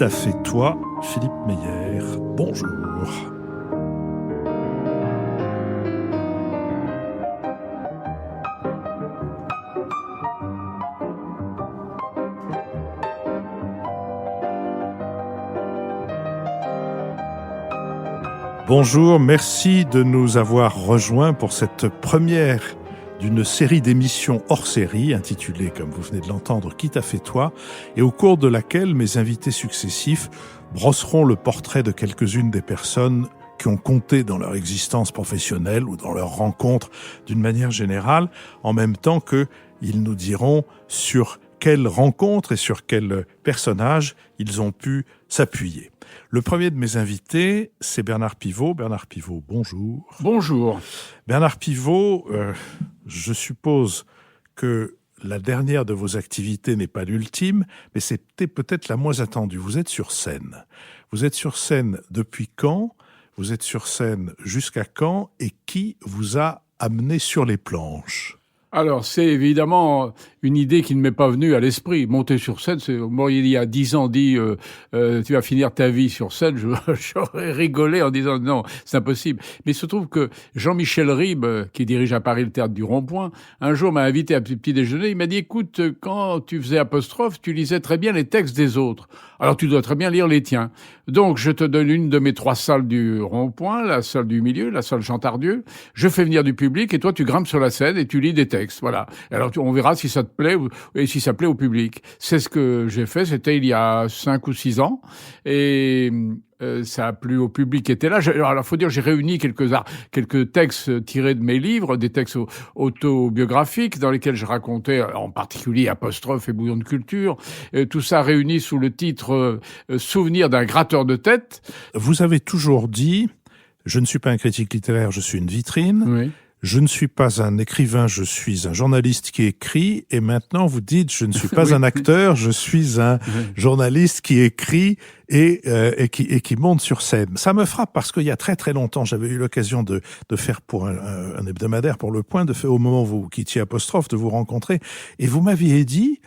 t'a fait toi, Philippe Meyer. Bonjour. Bonjour, merci de nous avoir rejoints pour cette première d'une série d'émissions hors série intitulée, comme vous venez de l'entendre, Qui t'a fait toi, et au cours de laquelle mes invités successifs brosseront le portrait de quelques-unes des personnes qui ont compté dans leur existence professionnelle ou dans leur rencontre d'une manière générale, en même temps qu'ils nous diront sur quelles rencontres et sur quels personnages ils ont pu s'appuyer. Le premier de mes invités, c'est Bernard Pivot. Bernard Pivot, bonjour. Bonjour. Bernard Pivot, je suppose que la dernière de vos activités n'est pas l'ultime, mais c'était peut-être la moins attendue. Vous êtes sur scène. Vous êtes sur scène depuis quand ? Vous êtes sur scène jusqu'à quand ? Et qui vous a amené sur les planches ? Alors, c'est évidemment une idée qui ne m'est pas venue à l'esprit. Monter sur scène, moi, il y a 10 ans, dit tu vas finir ta vie sur scène. J'aurais rigolé en disant non, c'est impossible. Mais il se trouve que Jean-Michel Ribes, qui dirige à Paris le Théâtre du Rond-Point, un jour m'a invité à un petit déjeuner. Il m'a dit, écoute, quand tu faisais Apostrophe, tu lisais très bien les textes des autres. Alors, tu dois très bien lire les tiens. Donc, je te donne une de mes 3 salles du Rond-Point, la salle du milieu, la salle Jean Tardieu. Je fais venir du public et toi, tu grimpes sur la scène et tu lis des textes. Voilà. Alors, on verra si ça te plaît et si ça plaît au public. C'est ce que j'ai fait. C'était il y a 5 ou 6 ans. Et ça a plu au public qui était là. Alors, faut dire, j'ai réuni quelques textes tirés de mes livres, des textes autobiographiques dans lesquels je racontais, en particulier Apostrophe et Bouillon de culture. Tout ça réuni sous le titre Souvenir d'un gratteur de tête. Vous avez toujours dit, je ne suis pas un critique littéraire, je suis une vitrine. Oui. Je ne suis pas un écrivain, je suis un journaliste qui écrit. Et maintenant, vous dites, je ne suis pas Oui. un acteur, je suis un journaliste qui écrit et qui monte sur scène. Ça me frappe parce qu'il y a très très longtemps, j'avais eu l'occasion de faire pour un hebdomadaire, pour Le Point, de faire au moment où vous quittiez Apostrophe, de vous rencontrer. Et vous m'aviez dit,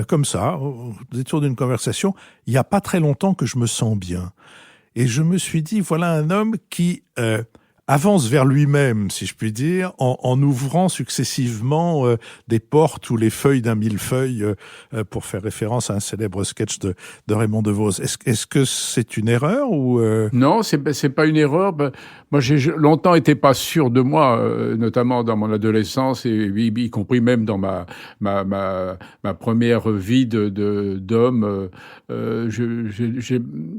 comme ça, au détour d'une conversation, il n'y a pas très longtemps que je me sens bien. Et je me suis dit, voilà un homme qui avance vers lui-même, si je puis dire, en ouvrant successivement des portes ou les feuilles d'un millefeuille, pour faire référence à un célèbre sketch de Raymond DeVos. Est-ce que c'est une erreur ou Non, c'est pas une erreur. Moi, j'ai longtemps été pas sûr de moi, notamment dans mon adolescence et y compris même dans ma première vie d'homme.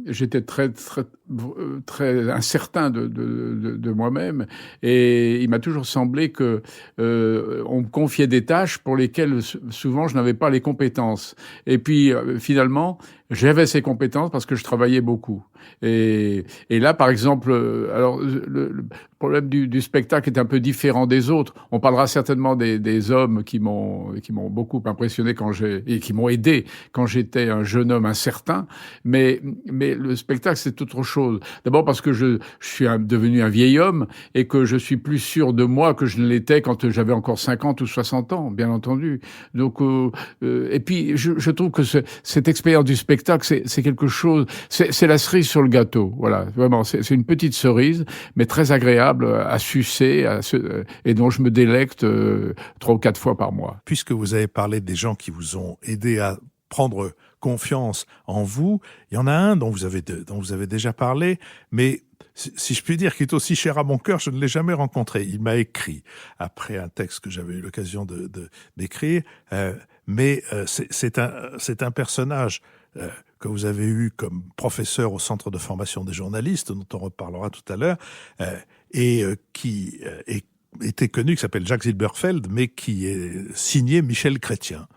J'étais très incertain de moi-même, et il m'a toujours semblé que on me confiait des tâches pour lesquelles souvent je n'avais pas les compétences. Et puis finalement, j'avais ces compétences parce que je travaillais beaucoup. Et là, par exemple, alors le problème du spectacle est un peu différent des autres. On parlera certainement des hommes qui m'ont beaucoup impressionné et qui m'ont aidé quand j'étais un jeune homme incertain. Mais le spectacle, c'est autre chose. D'abord parce que je suis devenu un vieil homme et que je suis plus sûr de moi que je ne l'étais quand j'avais encore 50 ou 60 ans, bien entendu. Donc, et puis, je trouve que cette expérience du spectacle, c'est quelque chose, c'est la cerise sur le gâteau. Voilà, vraiment, c'est une petite cerise, mais très agréable à sucer, et dont je me délecte 3 ou 4 fois par mois. Puisque vous avez parlé des gens qui vous ont aidé à prendre confiance en vous, il y en a un dont vous avez déjà parlé, mais si je puis dire, qui est aussi cher à mon cœur, je ne l'ai jamais rencontré. Il m'a écrit, après un texte que j'avais eu l'occasion d'écrire, mais c'est un personnage que vous avez eu comme professeur au Centre de formation des journalistes, dont on reparlera tout à l'heure, qui était connu, qui s'appelle Jacques Zilberfeld, mais qui est signé Michel Chrétien.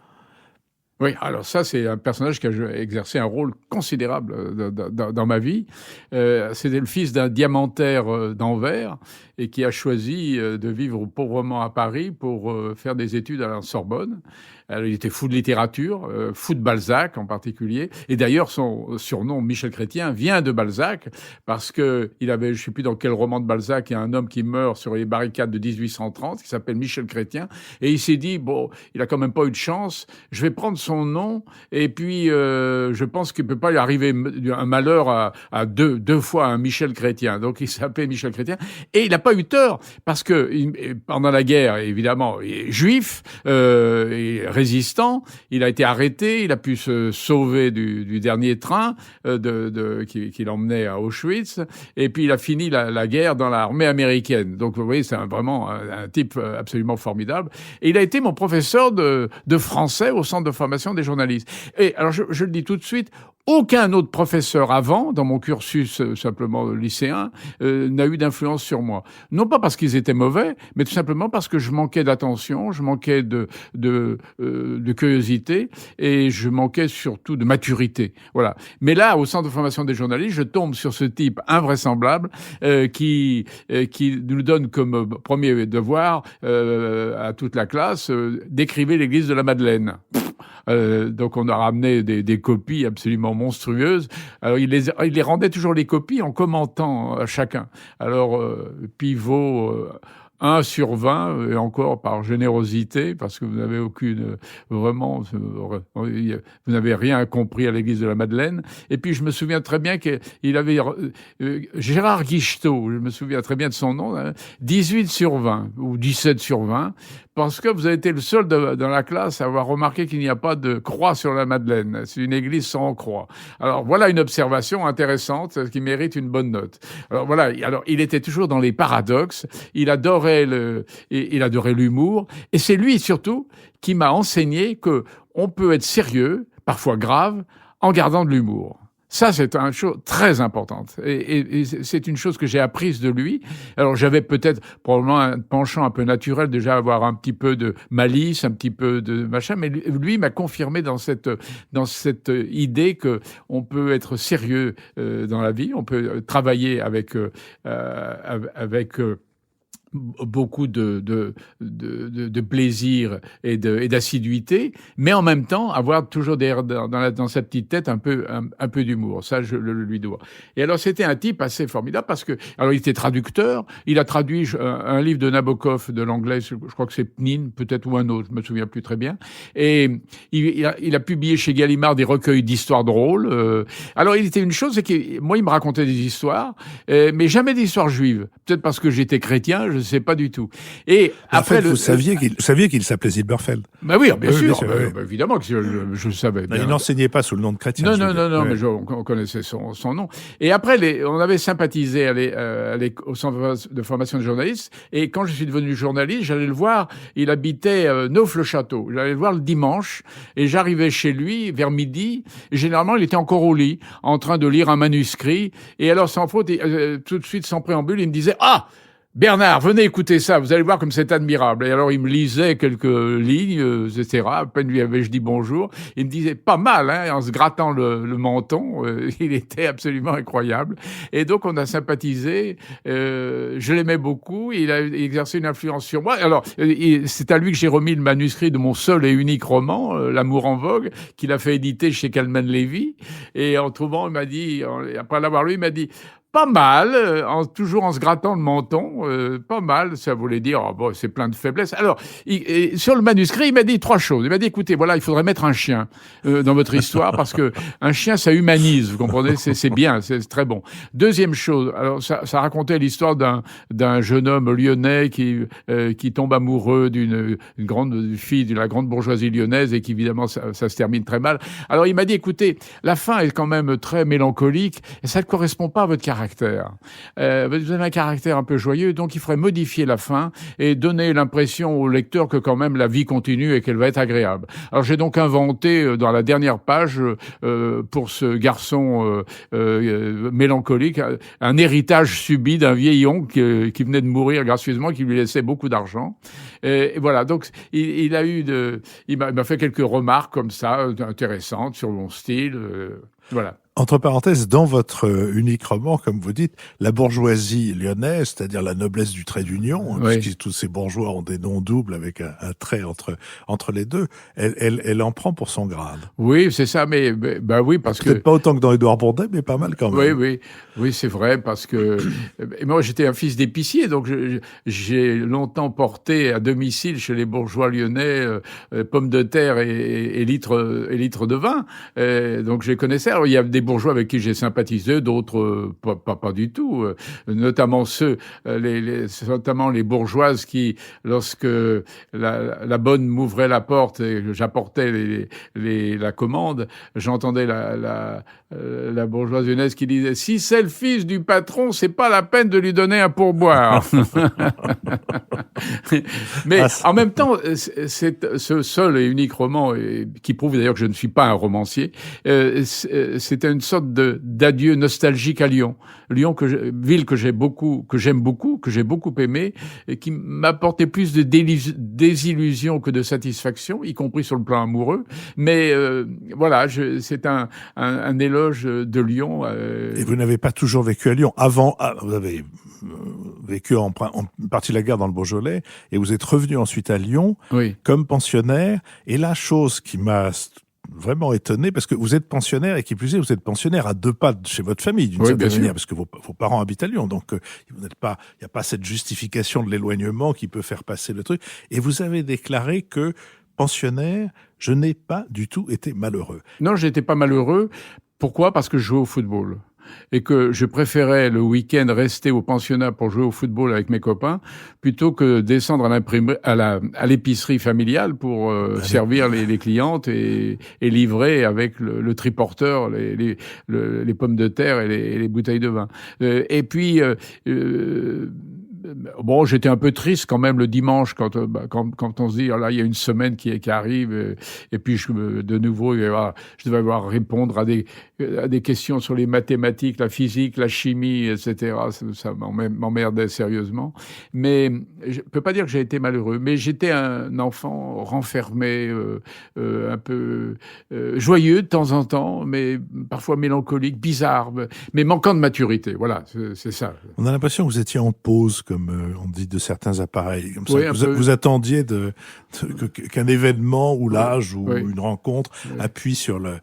Oui, alors ça, c'est un personnage qui a exercé un rôle considérable dans ma vie. C'était le fils d'un diamantaire d'Anvers, et qui a choisi de vivre pauvrement à Paris pour faire des études à la Sorbonne. Alors, il était fou de littérature, fou de Balzac en particulier. Et d'ailleurs, son surnom, Michel Chrétien, vient de Balzac, parce que il avait, je sais plus dans quel roman de Balzac, il y a un homme qui meurt sur les barricades de 1830, qui s'appelle Michel Chrétien. Et il s'est dit, bon, il a quand même pas eu de chance, je vais prendre son nom, et puis je pense qu'il peut pas lui arriver un malheur à deux fois un Michel Chrétien. Donc, il s'appelait Michel Chrétien. Et il n'a pas eu tort, parce que pendant la guerre, évidemment, il est juif, et résistant, il a été arrêté, il a pu se sauver du dernier train qui l'emmenait à Auschwitz, et puis il a fini la guerre dans l'armée américaine. Donc vous voyez, c'est vraiment un type absolument formidable. Et il a été mon professeur de français au centre de formation des journalistes. Et alors je le dis tout de suite, aucun autre professeur avant, dans mon cursus simplement lycéen, n'a eu d'influence sur moi. Non pas parce qu'ils étaient mauvais, mais tout simplement parce que je manquais d'attention, je manquais de curiosité et je manquais surtout de maturité. Voilà. Mais là, au centre de formation des journalistes, je tombe sur ce type invraisemblable qui nous donne comme premier devoir à toute la classe d'écrivez l'église de la Madeleine. Donc on a ramené des copies absolument monstrueuses. Alors il les rendait toujours les copies en commentant à chacun. Alors pivot 1 sur 20, et encore par générosité, parce que vous n'avez vous n'avez rien compris à l'église de la Madeleine. Et puis je me souviens très bien qu'il avait Gérard Guichetot, je me souviens très bien de son nom, 18 sur 20 ou 17 sur 20, parce que vous avez été le seul dans la classe à avoir remarqué qu'il n'y a pas de croix sur la Madeleine. C'est une église sans croix. Alors voilà une observation intéressante qui mérite une bonne note. Alors voilà, il était toujours dans les paradoxes, il adorait l'humour, et c'est lui surtout qui m'a enseigné que on peut être sérieux, parfois grave, en gardant de l'humour. Ça, c'est une chose très importante. Et c'est une chose que j'ai apprise de lui. Alors, j'avais peut-être probablement un penchant un peu naturel, déjà avoir un petit peu de malice, un petit peu de machin, mais lui m'a confirmé dans cette idée que on peut être sérieux dans la vie, on peut travailler avec beaucoup de plaisir et d'assiduité, mais en même temps avoir toujours dans sa petite tête un peu d'humour. Ça, je le lui dois. Et alors, c'était un type assez formidable parce que, alors, il était traducteur. Il a traduit un livre de Nabokov de l'anglais, je crois que c'est Pnine, peut-être, ou un autre, je me souviens plus très bien. Et il a publié chez Gallimard des recueils d'histoires drôles. Alors, il était une chose, c'est que moi, il me racontait des histoires, mais jamais d'histoires juives. Peut-être parce que j'étais chrétien, je sais pas du tout. Et après, vous saviez qu'il s'appelait Zilberfeld. Ben oui, bien sûr, sûr, oui. évidemment que je le savais. Il n'enseignait pas sous le nom de chrétien. Non, mais on connaissait son nom. Et après, on avait sympathisé au centre de formation de journalistes. Et quand je suis devenu journaliste, j'allais le voir. Il habitait Neauphle-le-Château. J'allais le voir le dimanche, et j'arrivais chez lui vers midi. Et généralement, il était encore au lit, en train de lire un manuscrit. Et alors, sans faute, tout de suite, sans préambule, il me disait: ah, Bernard, venez écouter ça, vous allez voir comme c'est admirable. Et alors, il me lisait quelques lignes, etc. À peine lui avais-je dit bonjour. Il me disait pas mal, en se grattant le menton. Il était absolument incroyable. Et donc, on a sympathisé. Je l'aimais beaucoup. Il a exercé une influence sur moi. Alors, c'est à lui que j'ai remis le manuscrit de mon seul et unique roman, L'amour en vogue, qu'il a fait éditer chez Calman Lévy. Et en trouvant, il m'a dit, après l'avoir lu, il m'a dit: pas mal, toujours en se grattant le menton, pas mal, ça voulait dire, oh, bon, c'est plein de faiblesses. Alors, sur le manuscrit, il m'a dit 3 choses. Il m'a dit: écoutez, voilà, il faudrait mettre un chien dans votre histoire, parce que un chien, ça humanise, vous comprenez, c'est bien, c'est très bon. Deuxième chose, alors ça racontait l'histoire d'un jeune homme lyonnais qui tombe amoureux d'une grande fille de la grande bourgeoisie lyonnaise, et qui, évidemment, ça se termine très mal. Alors, il m'a dit: écoutez, la fin est quand même très mélancolique, et ça ne correspond pas à votre caractère. Vous avez un caractère un peu joyeux, donc il faudrait modifier la fin et donner l'impression au lecteur que quand même la vie continue et qu'elle va être agréable. Alors j'ai donc inventé dans la dernière page pour ce garçon mélancolique un héritage subi d'un vieil oncle qui venait de mourir gracieusement, qui lui laissait beaucoup d'argent. Et voilà, donc il m'a fait quelques remarques comme ça intéressantes sur mon style. Voilà. Entre parenthèses, dans votre unique roman, comme vous dites, la bourgeoisie lyonnaise, c'est-à-dire la noblesse du trait d'union, Oui. puisque tous ces bourgeois ont des noms doubles avec un trait entre les deux, elle en prend pour son grade. Oui, c'est ça, mais bah oui, parce que... Peut-être pas autant que dans Édouard Bourdet, mais pas mal quand même. Oui, c'est vrai, parce que et moi j'étais un fils d'épicier, donc j'ai longtemps porté à domicile chez les bourgeois lyonnais pommes de terre et litres de vin. Donc je les connaissais. Alors, il y a des bourgeois avec qui j'ai sympathisé, d'autres pas du tout. Notamment notamment les bourgeoises qui, lorsque la bonne m'ouvrait la porte et j'apportais la commande, j'entendais la bourgeoise lyonnaise qui disait: si c'est le fils du patron, c'est pas la peine de lui donner un pourboire. Mais en même temps, c'est ce seul et unique roman, qui prouve d'ailleurs que je ne suis pas un romancier, c'était une sorte d'adieu nostalgique à Lyon. Lyon, ville que j'aime beaucoup, que j'ai beaucoup aimé, et qui m'apportait plus de désillusion que de satisfaction, y compris sur le plan amoureux. Mais voilà, c'est un éloge de Lyon. Et vous n'avez pas toujours vécu à Lyon. Avant, vous avez vécu en partie de la guerre dans le Beaujolais, et vous êtes revenu ensuite à Lyon comme pensionnaire. Et la chose qui m'a vraiment étonné, parce que vous êtes pensionnaire, et qui plus est, vous êtes pensionnaire à 2 pas de chez votre famille, d'une certaine manière, parce que vos parents habitent à Lyon, donc vous n'êtes pas, il n'y a pas cette justification de l'éloignement qui peut faire passer le truc. Et vous avez déclaré que, pensionnaire, je n'ai pas du tout été malheureux. Non, j'étais pas malheureux. Pourquoi ? Parce que je jouais au football. Et que je préférais le week-end rester au pensionnat pour jouer au football avec mes copains, plutôt que descendre à l'épicerie familiale pour servir les clientes et livrer avec le triporteur les pommes de terre et les bouteilles de vin. Et puis... bon, j'étais un peu triste quand même le dimanche quand on se dit, oh là, il y a une semaine qui arrive, et puis de nouveau, je devais avoir à répondre à des questions sur les mathématiques, la physique, la chimie, etc. Ça m'emmerdait sérieusement. Mais je peux pas dire que j'ai été malheureux, mais j'étais un enfant renfermé, un peu joyeux de temps en temps, mais parfois mélancolique, bizarre, mais manquant de maturité. Voilà, c'est ça. On a l'impression que vous étiez en pause, comme on dit de certains appareils. Comme ça. Oui, vous attendiez qu'un événement ou l'âge ou une rencontre appuie sur le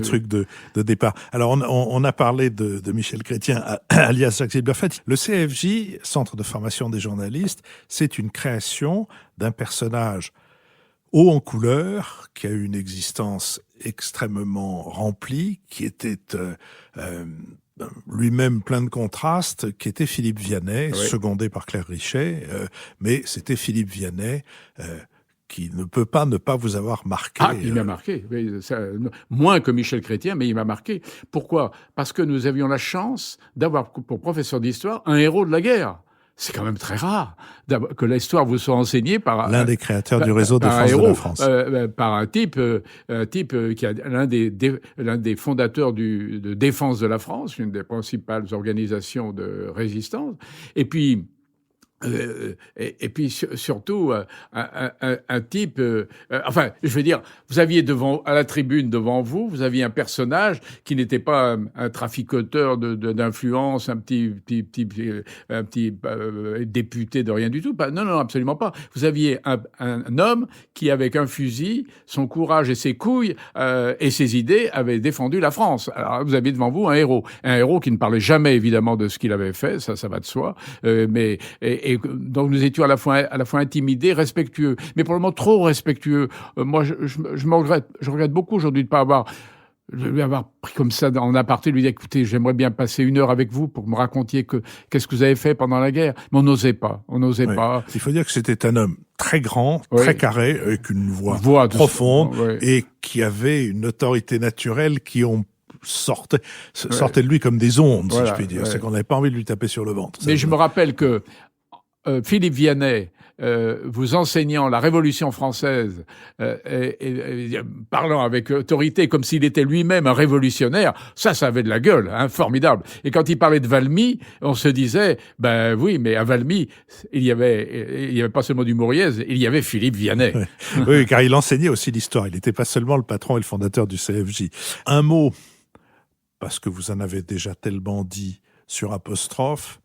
truc de départ. Alors, on a parlé de Michel Chrétien, alias Jacques Silberfeld. Le CFJ, Centre de formation des journalistes, c'est une création d'un personnage haut en couleur, qui a eu une existence extrêmement remplie, qui était lui-même plein de contrastes, qui était Philippe Vianney, secondé par Claire Richet, mais c'était Philippe Vianney qui ne peut pas ne pas vous avoir marqué. Ah, il m'a marqué. Moins que Michel Chrétien, mais il m'a marqué. Pourquoi ? Parce que nous avions la chance d'avoir pour professeur d'histoire un héros de la guerre. C'est quand même très rare que l'histoire vous soit enseignée par l'un des créateurs du réseau défense de la France, par un type qui a l'un des fondateurs de défense de la France, une des principales organisations de résistance, et puis surtout un type, enfin, je veux dire, vous aviez à la tribune devant vous, vous aviez un personnage qui n'était pas un traficoteur d'influence, un petit député de rien du tout. Non, absolument pas. Vous aviez un homme qui, avec un fusil, son courage et ses couilles et ses idées, avait défendu la France. Alors vous aviez devant vous un héros qui ne parlait jamais évidemment de ce qu'il avait fait, ça va de soi, mais donc nous étions à la fois intimidés, respectueux, mais probablement trop respectueux. Moi, je regrette beaucoup aujourd'hui de lui avoir pris comme ça en aparté, lui dire, écoutez, j'aimerais bien passer 1 heure avec vous pour que me racontiez qu'est-ce que vous avez fait pendant la guerre. Mais on n'osait pas. Il faut dire que c'était un homme très grand, très carré, avec une voix profonde, et qui avait une autorité naturelle qui sortait de lui comme des ondes, si je puis dire. C'est qu'on n'avait pas envie de lui taper sur le ventre. Mais je me rappelle que Philippe Vianney, vous enseignant la Révolution française, et parlant avec autorité comme s'il était lui-même un révolutionnaire, ça avait de la gueule, formidable. Et quand il parlait de Valmy, on se disait, ben oui, mais à Valmy, il y avait pas seulement du Mauriez, il y avait Philippe Vianney. Oui, car il enseignait aussi l'histoire. Il n'était pas seulement le patron et le fondateur du CFJ. Un mot parce que vous en avez déjà tellement dit sur Apostrophe,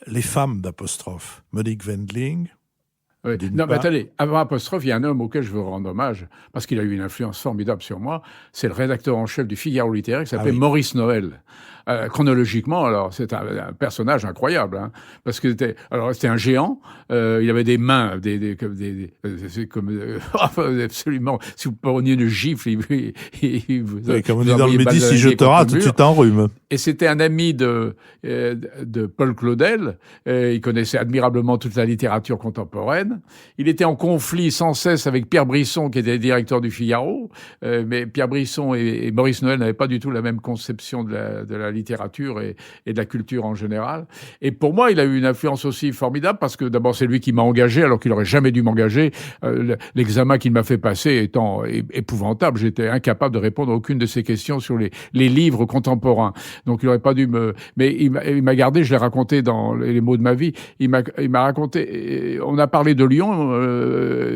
les femmes d'Apostrophe, Monique Wendling. Oui. Non, mais attendez, avant Apostrophe, il y a un homme auquel je veux rendre hommage, parce qu'il a eu une influence formidable sur moi. C'est le rédacteur en chef du Figaro littéraire, qui s'appelait Maurice Noël. Chronologiquement, alors, c'est un personnage incroyable, hein, parce que c'était un géant, il avait des mains, c'est comme, absolument, si vous preniez une gifle, comme on dit dans le Midi, si je te rate, tu t'enrhumes. Et c'était un ami de Paul Claudel, il connaissait admirablement toute la littérature contemporaine. Il était en conflit sans cesse avec Pierre Brisson, qui était directeur du Figaro, mais Pierre Brisson et Maurice Noël n'avaient pas du tout la même conception de la littérature et de la culture en général. Et pour moi, il a eu une influence aussi formidable, parce que d'abord, c'est lui qui m'a engagé, alors qu'il aurait jamais dû m'engager. L'examen qu'il m'a fait passer étant épouvantable, j'étais incapable de répondre à aucune de ses questions sur les livres contemporains. Donc, il aurait pas dû mais il m'a gardé, je l'ai raconté dans les mots de ma vie, il m'a raconté, on a parlé de Lyon,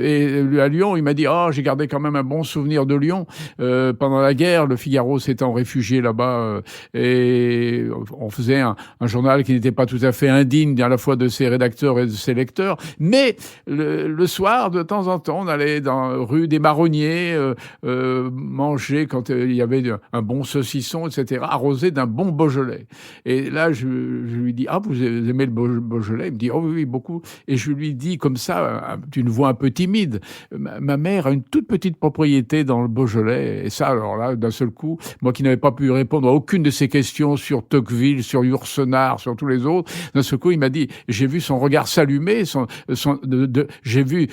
et à Lyon, il m'a dit, j'ai gardé quand même un bon souvenir de Lyon. Pendant la guerre, le Figaro s'étant réfugié là-bas, et on faisait un journal qui n'était pas tout à fait indigne à la fois de ses rédacteurs et de ses lecteurs, mais le soir, de temps en temps, on allait dans rue des Marronniers, manger quand il y avait un bon saucisson, etc., arrosé d'un bon Beaujolais. Et là, je lui dis, vous aimez le Beaujolais? Il me dit, oui, beaucoup. Et je lui dis comme ça, d'une voix un peu timide, ma mère a une toute petite propriété dans le Beaujolais. Et ça, alors là, d'un seul coup, moi qui n'avais pas pu répondre à aucune de ses questions sur Tocqueville, sur Yourcenar, sur tous les autres, d'un seul coup, il m'a dit, j'ai vu son regard s'allumer, j'ai vu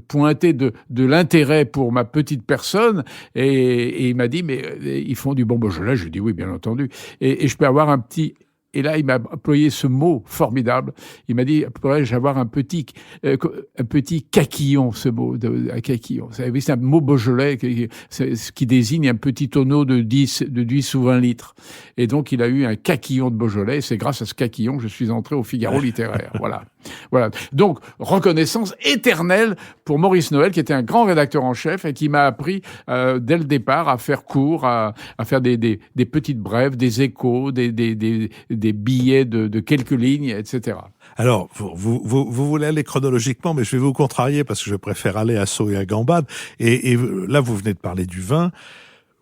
pointer de l'intérêt pour ma petite personne, et il m'a dit, mais ils font du bon Beaujolais. Je lui ai dit, oui, bien entendu. Et je peux avoir un petit... Et là, il m'a employé ce mot formidable. Il m'a dit, pourrais-je avoir un petit caquillon, ce mot, un caquillon. Vous savez, c'est un mot Beaujolais qui désigne un petit tonneau de 10 ou 20 litres. Et donc, il a eu un caquillon de Beaujolais. C'est grâce à ce caquillon que je suis entré au Figaro littéraire. Voilà. Donc, reconnaissance éternelle pour Maurice Noël, qui était un grand rédacteur en chef et qui m'a appris, dès le départ, à faire court, à faire des petites brèves, des échos, des billets de quelques lignes, etc. Alors, vous voulez aller chronologiquement, mais je vais vous contrarier parce que je préfère aller à saut et à gambade. Et là, vous venez de parler du vin.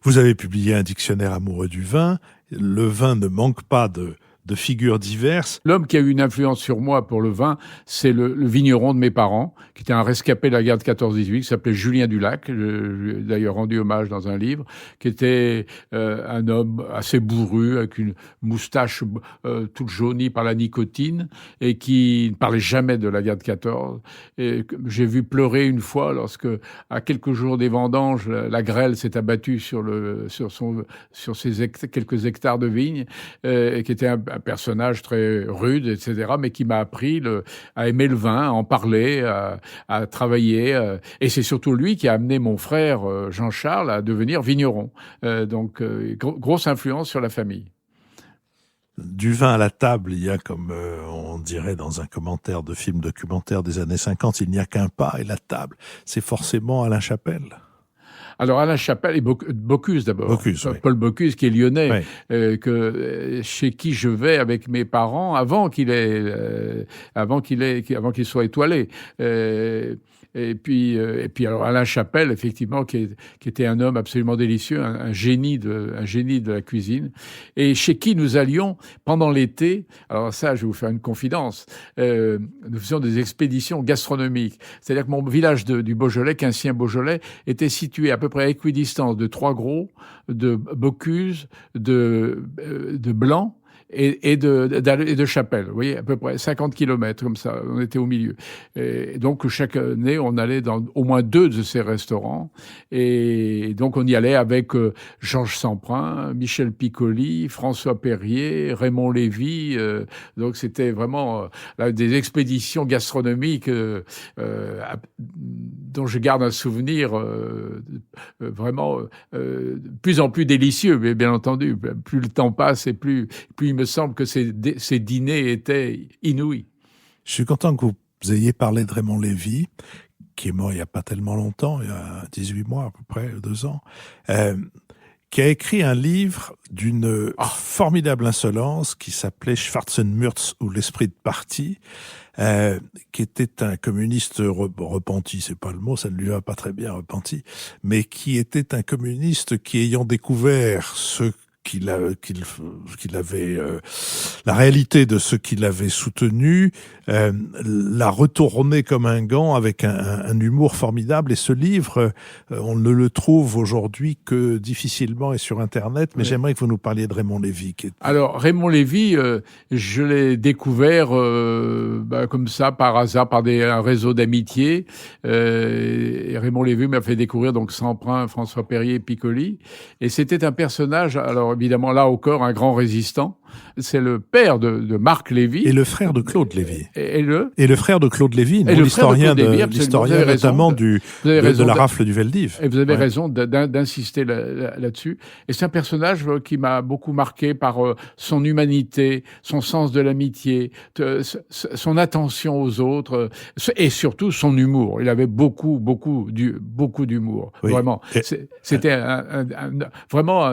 Vous avez publié un dictionnaire amoureux du vin. Le vin ne manque pas de figures diverses. L'homme qui a eu une influence sur moi pour le vin, c'est le vigneron de mes parents, qui était un rescapé de la guerre de 14-18, qui s'appelait Julien Dulac, je lui ai d'ailleurs rendu hommage dans un livre, qui était un homme assez bourru, avec une moustache toute jaunie par la nicotine, et qui ne parlait jamais de la guerre de 14. Et j'ai vu pleurer une fois lorsque, à quelques jours des vendanges, la grêle s'est abattue sur ses quelques hectares de vignes, et qui était un personnage très rude, etc., mais qui m'a appris à aimer le vin, à en parler, à travailler. Et c'est surtout lui qui a amené mon frère Jean-Charles à devenir vigneron. Donc, grosse influence sur la famille. Du vin à la table, il y a, comme on dirait dans un commentaire de film documentaire des années 50, il n'y a qu'un pas, et la table, c'est forcément Alain Chapelle. Alors Alain Chapelle et Bocuse d'abord. Bocuse, oui. Paul Bocuse qui est lyonnais, oui. Chez qui je vais avec mes parents avant qu'il soit étoilé. Et puis alors Alain Chapelle, effectivement, qui était un homme absolument délicieux, un génie de la cuisine, et chez qui nous allions pendant l'été. Alors ça, je vais vous faire une confidence. Nous faisions des expéditions gastronomiques. C'est-à-dire que mon village du Beaujolais, Quincien-Beaujolais, était situé à peu près à équidistance de Trois-Gros, de Bocuse, de Blanc, et de Chapelle, vous voyez, à peu près 50 kilomètres, comme ça, on était au milieu. Et donc, chaque année, on allait dans au moins 2 de ces restaurants, et donc on y allait avec Georges Semprin, Michel Piccoli, François Perrier, Raymond Lévy, donc c'était vraiment des expéditions gastronomiques dont je garde un souvenir vraiment de plus en plus délicieux, mais bien entendu, plus le temps passe et plus il me semble que ces dîners étaient inouïs. Je suis content que vous ayez parlé de Raymond Lévy, qui est mort il n'y a pas tellement longtemps, il y a 18 mois à peu près, 2 ans, qui a écrit un livre d'une formidable insolence qui s'appelait Schwarzenmürz ou l'esprit de parti, qui était un communiste repenti, c'est pas le mot, ça ne lui va pas très bien, repenti, mais qui était un communiste qui, ayant découvert qu'il avait la réalité de ce qu'il avait soutenu, l'a retourné comme un gant avec un humour formidable. Et ce livre, on ne le trouve aujourd'hui que difficilement et sur Internet. Mais j'aimerais que vous nous parliez de Raymond Lévy. Alors Raymond Lévy, je l'ai découvert comme ça par hasard, par un réseau d'amitié. Et Raymond Lévy m'a fait découvrir donc Samprin, François Périer, Piccoli. Et c'était un personnage. Alors évidemment, là encore, un grand résistant. C'est le père de Marc Lévy. Et le frère de Claude Lévy. Et le frère de Claude Lévy, l'historien notamment de la rafle du Veldiv. Et vous avez raison d'insister là-dessus. Et c'est un personnage qui m'a beaucoup marqué par son humanité, son sens de l'amitié, son attention aux autres, et surtout son humour. Il avait beaucoup d'humour. Oui. Vraiment. C'était vraiment,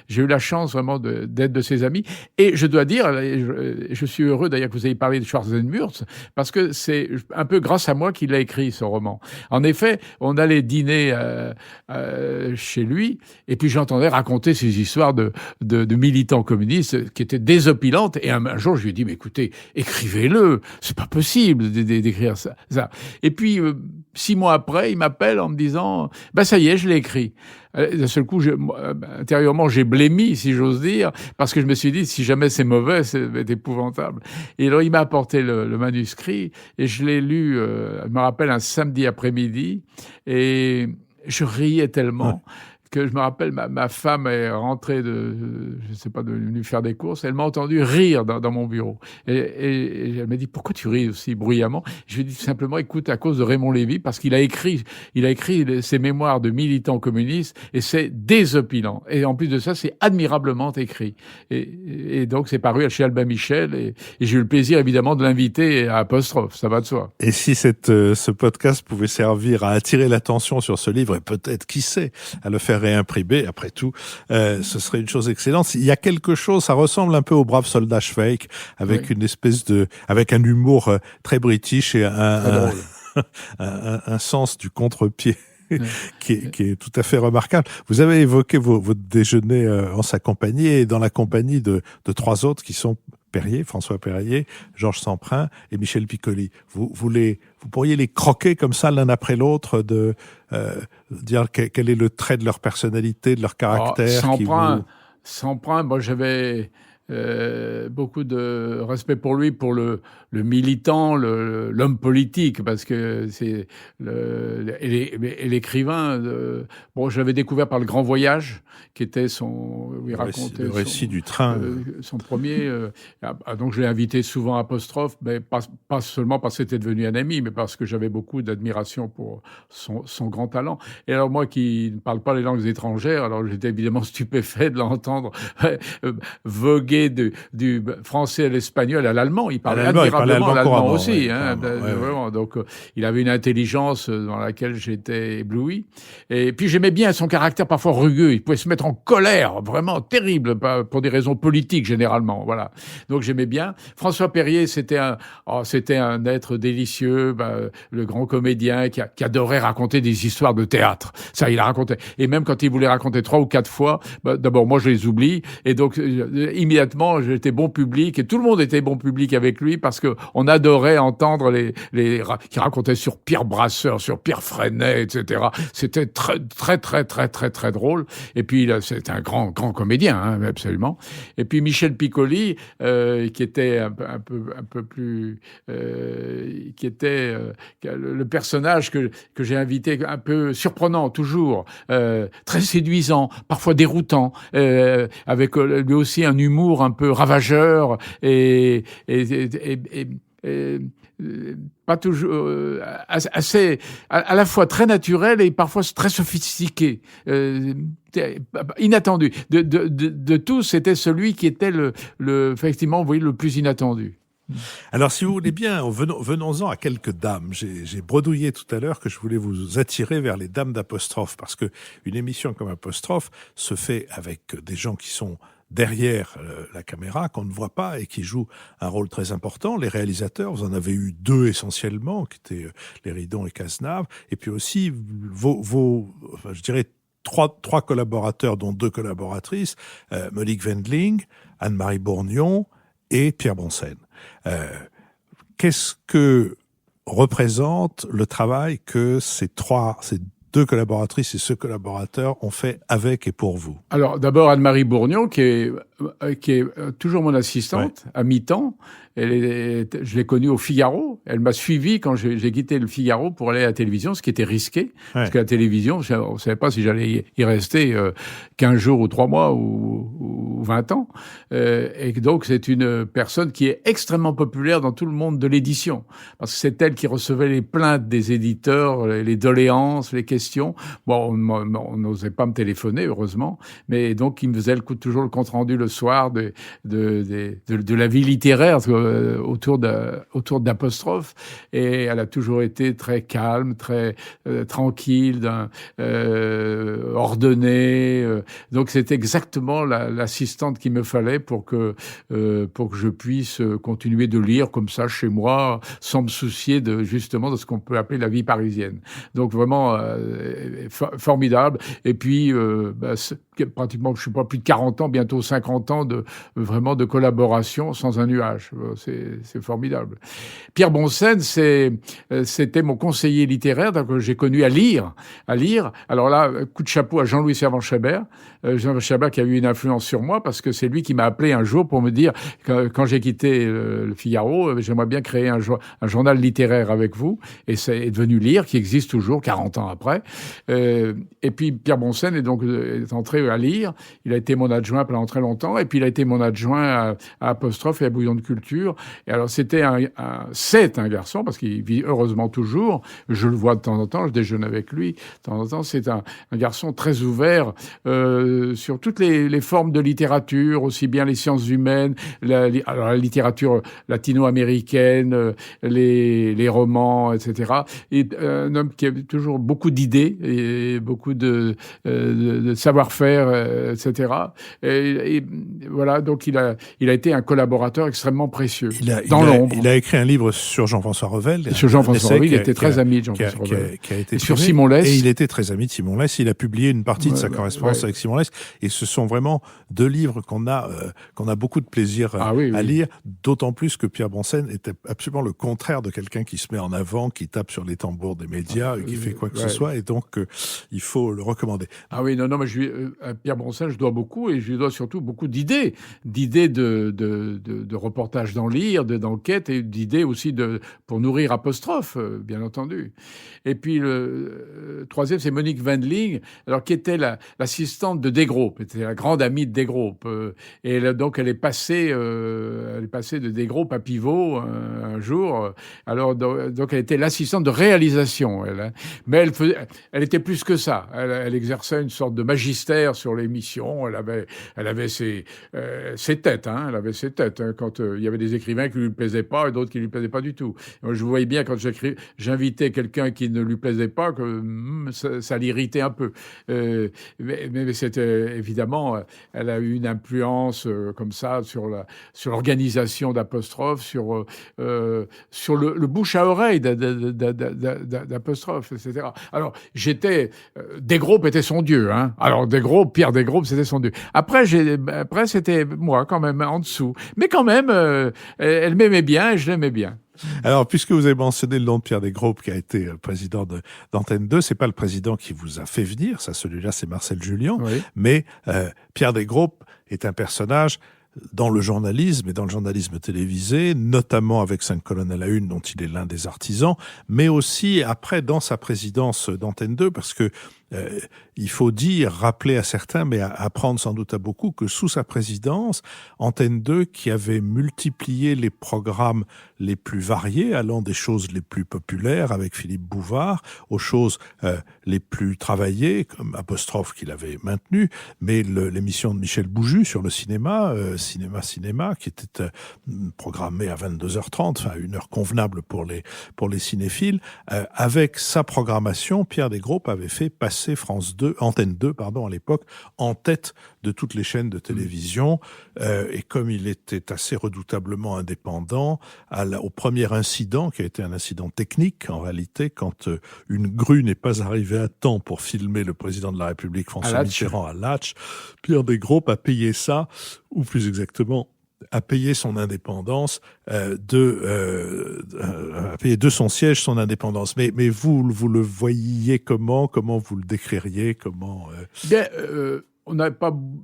j'ai eu la chance vraiment d'être de ses amis. Et je dois dire, je suis heureux d'ailleurs que vous ayez parlé de Schwarzenmürz, parce que c'est un peu grâce à moi qu'il a écrit ce roman. En effet, on allait dîner chez lui, et puis j'entendais raconter ces histoires de militants communistes qui étaient désopilantes. Et un jour, je lui ai dit, mais écoutez, écrivez-le, c'est pas possible d'écrire ça. Et puis, 6 mois après, il m'appelle en me disant, ça y est, je l'ai écrit. D'un seul coup, intérieurement, j'ai blémi, si j'ose dire, parce que je me suis dit, si jamais c'est mauvais, c'est épouvantable. Et alors, il m'a apporté le manuscrit, et je l'ai lu, je me rappelle, un samedi après-midi, et je riais tellement que je me rappelle, ma femme est rentrée de lui faire des courses, elle m'a entendu rire dans mon bureau. Et elle m'a dit, pourquoi tu ris aussi bruyamment? Je lui ai dit simplement, écoute, à cause de Raymond Lévy, parce qu'il a écrit ses mémoires de militant communiste, et c'est désopilant. Et en plus de ça, c'est admirablement écrit. Et donc, c'est paru chez Albin Michel, et j'ai eu le plaisir, évidemment, de l'inviter à Apostrophe, ça va de soi. Et si ce podcast pouvait servir à attirer l'attention sur ce livre, et peut-être, qui sait, à le faire réimprimer, après tout, ce serait une chose excellente. Il y a quelque chose, ça ressemble un peu au Brave Soldat Schweik, avec une espèce avec un humour très british et un sens du contre-pied. qui est tout à fait remarquable. Vous avez évoqué votre déjeuner en sa compagnie et dans la compagnie de 3 autres qui sont Périer, François Périer, Georges Samprin et Michel Piccoli. Vous pourriez les croquer comme ça l'un après l'autre, dire quel est le trait de leur personnalité, de leur caractère. Samprin, moi j'avais beaucoup de respect pour lui, pour le militant, l'homme politique, parce que c'est et l'écrivain. Je l'avais découvert par Le Grand Voyage, qui était où il racontait le récit du train, son premier. Donc je l'ai invité souvent à Apostrophe, mais pas seulement parce que c'était devenu un ami, mais parce que j'avais beaucoup d'admiration pour son grand talent. Et alors moi qui ne parle pas les langues étrangères, alors j'étais évidemment stupéfait de l'entendre voguer du français à l'espagnol à l'allemand. Il parlait admirablement l'allemand aussi. Vraiment. Donc, il avait une intelligence dans laquelle j'étais ébloui. Et puis, j'aimais bien son caractère parfois rugueux. Il pouvait se mettre en colère, vraiment terrible, pour des raisons politiques, généralement. Voilà. Donc, j'aimais bien. François Périer, c'était un être délicieux, le grand comédien qui adorait raconter des histoires de théâtre. Ça, il a raconté. Et même quand il voulait raconter 3 ou 4 fois, d'abord, moi, je les oublie. Et donc, immédiatement, j'étais bon public, et tout le monde était bon public avec lui, parce que on adorait entendre qui racontaient sur Pierre Brasseur, sur Pierre Freinet, etc. C'était très, très, très, très, très, très drôle. Et puis, c'est un grand comédien, absolument. Et puis, Michel Piccoli, qui était un peu plus, qui était le personnage que j'ai invité, un peu surprenant, toujours, très séduisant, parfois déroutant, avec lui aussi un humour un peu ravageur et pas toujours assez à la fois très naturel et parfois très sophistiqué, inattendu. De tous, c'était celui qui était effectivement, vous voyez, le plus inattendu. Alors, si vous voulez bien, venons-en à quelques dames. J'ai bredouillé tout à l'heure que je voulais vous attirer vers les dames d'Apostrophe, parce que une émission comme Apostrophe se fait avec des gens qui sont derrière la caméra, qu'on ne voit pas et qui jouent un rôle très important. Les réalisateurs, vous en avez eu deux essentiellement, qui étaient Léridon et Cazenave, et puis aussi je dirais, trois collaborateurs, dont deux collaboratrices, Monique Wendling, Anne-Marie Bourgnon et Pierre Boncenne. Qu'est-ce que représente le travail que ces deux collaboratrices et ce collaborateur ont fait avec et pour vous? Alors d'abord Anne-Marie Bourgnon, qui est toujours mon assistante, à mi-temps. Je l'ai connue au Figaro. Elle m'a suivi quand j'ai quitté le Figaro pour aller à la télévision, ce qui était risqué. Parce qu'à la télévision, on ne savait pas si j'allais y rester 15 jours ou 3 mois ou 20 ans. Et donc, c'est une personne qui est extrêmement populaire dans tout le monde de l'édition. Parce que c'est elle qui recevait les plaintes des éditeurs, les doléances, les questions. Bon, on n'osait pas me téléphoner, heureusement. Mais donc, il me faisait toujours le compte-rendu le soir de la vie littéraire autour d'Apostrophe, et elle a toujours été très calme, très tranquille, ordonnée. Donc c'est exactement l'assistante qu'il me fallait pour que je puisse continuer de lire comme ça chez moi, sans me soucier justement de ce qu'on peut appeler la vie parisienne. Donc vraiment formidable. Et puis pratiquement, je sais pas, plus de 40 ans, bientôt 50 ans vraiment de collaboration sans un nuage. C'est formidable. Pierre Boncenne, c'était mon conseiller littéraire, donc j'ai connu à lire. Alors là, coup de chapeau à Jean-Louis Servan-Chabert. Jean-Louis Chabert qui a eu une influence sur moi, parce que c'est lui qui m'a appelé un jour pour me dire que quand j'ai quitté le Figaro, j'aimerais bien créer un journal littéraire avec vous. Et c'est devenu Lire, qui existe toujours 40 ans après. Et puis Pierre Boncenne est entré à Lire. Il a été mon adjoint pendant très longtemps. Et puis il a été mon adjoint à Apostrophe et à Bouillon de Culture. Et alors c'est un garçon, parce qu'il vit heureusement toujours. Je le vois de temps en temps, je déjeune avec lui de temps en temps. C'est un garçon très ouvert sur toutes les formes de littérature, aussi bien les sciences humaines, la littérature latino-américaine, les romans, etc. Et un homme qui a toujours beaucoup d'idées et beaucoup de savoir-faire, etc. Et voilà, donc il a été un collaborateur extrêmement précieux. Dans l'ombre. Il a écrit un livre sur Jean-François Revel. Sur Jean-François Revel, il était très ami de Jean-François Revel. Et sur Simon Lès. Et il était très ami de Simon Lès. Il a publié une partie de sa correspondance avec Simon Lès. Et ce sont vraiment deux livres qu'on a beaucoup de plaisir à lire. D'autant plus que Pierre Boncenne était absolument le contraire de quelqu'un qui se met en avant, qui tape sur les tambours des médias, qui fait quoi que ce soit. Et donc, il faut le recommander. Ah oui, non, mais à Pierre Boncenne, je dois beaucoup, et je lui dois surtout beaucoup d'idées de reportages dans Lire, d'enquêtes, et d'idées aussi pour nourrir Apostrophe, bien entendu. Et puis le troisième, c'est Monique Wendling, alors qui était l'assistante de Desgroupes, était la grande amie de Desgroupes, et donc elle est passée de Desgroupes à Pivot un jour. Alors donc elle était l'assistante de réalisation, mais elle était plus que ça. Elle exerçait une sorte de magistère sur l'émission. Elle avait ses têtes, elle avait ses têtes, quand il y avait des écrivains qui lui plaisaient pas et d'autres qui lui plaisaient pas du tout. Je voyais bien quand j'invitais quelqu'un qui ne lui plaisait pas que ça l'irritait un peu. Mais c'était évidemment, elle a eu une influence comme ça sur l'organisation d'Apostrophe, sur le bouche à oreille d'Apostrophe, etc. Alors Desgroupes était son dieu, Alors Pierre Desgroupes, c'était son dieu. Après c'était moi quand même en dessous, mais quand même elle m'aimait bien et je l'aimais bien. Alors, puisque vous avez mentionné le nom de Pierre Desgroupes, qui a été président d'Antenne 2, c'est pas le président qui vous a fait venir, celui-là, c'est Marcel Julien, oui. Mais Pierre Desgroupes est un personnage dans le journalisme et dans le journalisme télévisé, notamment avec 5 colonnes à la une, dont il est l'un des artisans, mais aussi après dans sa présidence d'Antenne 2, parce que il faut rappeler à certains, mais apprendre sans doute à beaucoup, que sous sa présidence, Antenne 2, qui avait multiplié les programmes les plus variés, allant des choses les plus populaires avec Philippe Bouvard, aux choses les plus travaillées, comme Apostrophe qu'il avait maintenu, mais l'émission de Michel Bouju sur le cinéma, Cinéma, qui était programmée à 22h30, enfin une heure convenable pour les cinéphiles, avec sa programmation, Pierre Desgroupes avait fait passer Antenne 2, à l'époque, en tête de toutes les chaînes de télévision. Et comme il était assez redoutablement indépendant, au premier incident, qui a été un incident technique, en réalité, quand une grue n'est pas arrivée à temps pour filmer le président de la République, François Mitterrand, à Latch, Pierre Desgroupes a payé ça, ou plus exactement, a payé son indépendance, a payé de son siège son indépendance. Mais vous le voyiez comment vous le décririez,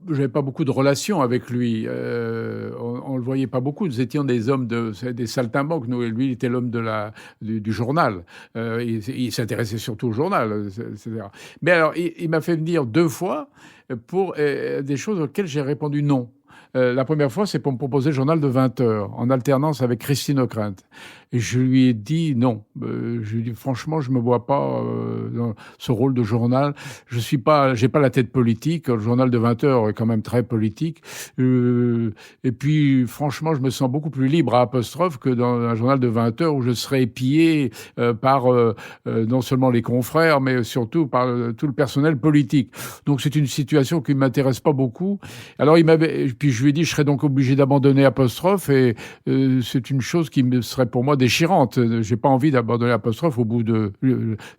j'avais pas beaucoup de relations avec lui. On le voyait pas beaucoup. Nous étions des hommes des saltimbanques. Nous, et lui, il était l'homme du journal. Il s'intéressait surtout au journal, etc. Mais alors, il m'a fait venir 2 fois pour des choses auxquelles j'ai répondu non. La première fois, c'est pour me proposer le journal de 20 heures, en alternance avec Christine Ockrent. Et je lui ai dit non. Je lui ai dit franchement, je me vois pas dans ce rôle de journal. J'ai pas la tête politique. Le journal de 20 heures est quand même très politique. Et puis, franchement, je me sens beaucoup plus libre à Apostrophe que dans un journal de 20 heures où je serais épié par non seulement les confrères, mais surtout par tout le personnel politique. Donc, c'est une situation qui m'intéresse pas beaucoup. Alors, puis je lui ai dit, je serais donc obligé d'abandonner Apostrophe, et c'est une chose qui me serait pour moi déchirante. J'ai pas envie d'abandonner Apostrophe au bout de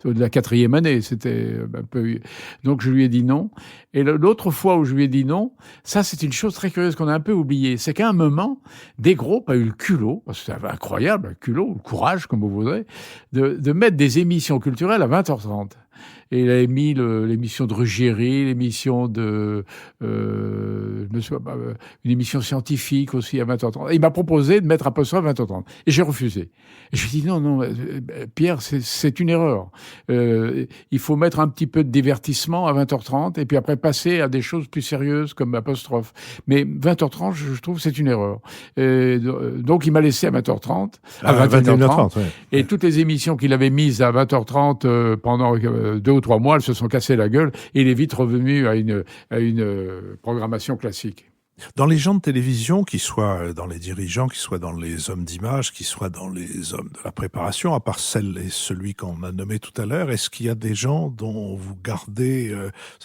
la 4e année. C'était un peu... Donc je lui ai dit non. Et l'autre fois où je lui ai dit non, ça c'est une chose très curieuse qu'on a un peu oubliée. C'est qu'à un moment, Desgroupes a eu le culot, parce que c'était incroyable, le culot, le courage, comme vous voudrez, de mettre des émissions culturelles à 20h30. Et il avait mis l'émission de Ruggieri, l'émission une émission scientifique aussi à 20h30. Et il m'a proposé de mettre Apostrophe à 20h30. Et j'ai refusé. Et je lui ai dit non, Pierre, c'est une erreur. Il faut mettre un petit peu de divertissement à 20h30 et puis après passer à des choses plus sérieuses comme Apostrophe. Mais 20h30, je trouve que c'est une erreur. Donc il m'a laissé à 20h30, à 21h30. Ouais. Et toutes les émissions qu'il avait mises à 20h30 pendant 2 ou 3 mois, elles se sont cassées la gueule, et il est vite revenu à une programmation classique. Dans les gens de télévision, qui soient dans les dirigeants, qui soient dans les hommes d'image, qui soient dans les hommes de la préparation, à part celle et celui qu'on a nommé tout à l'heure, est-ce qu'il y a des gens dont vous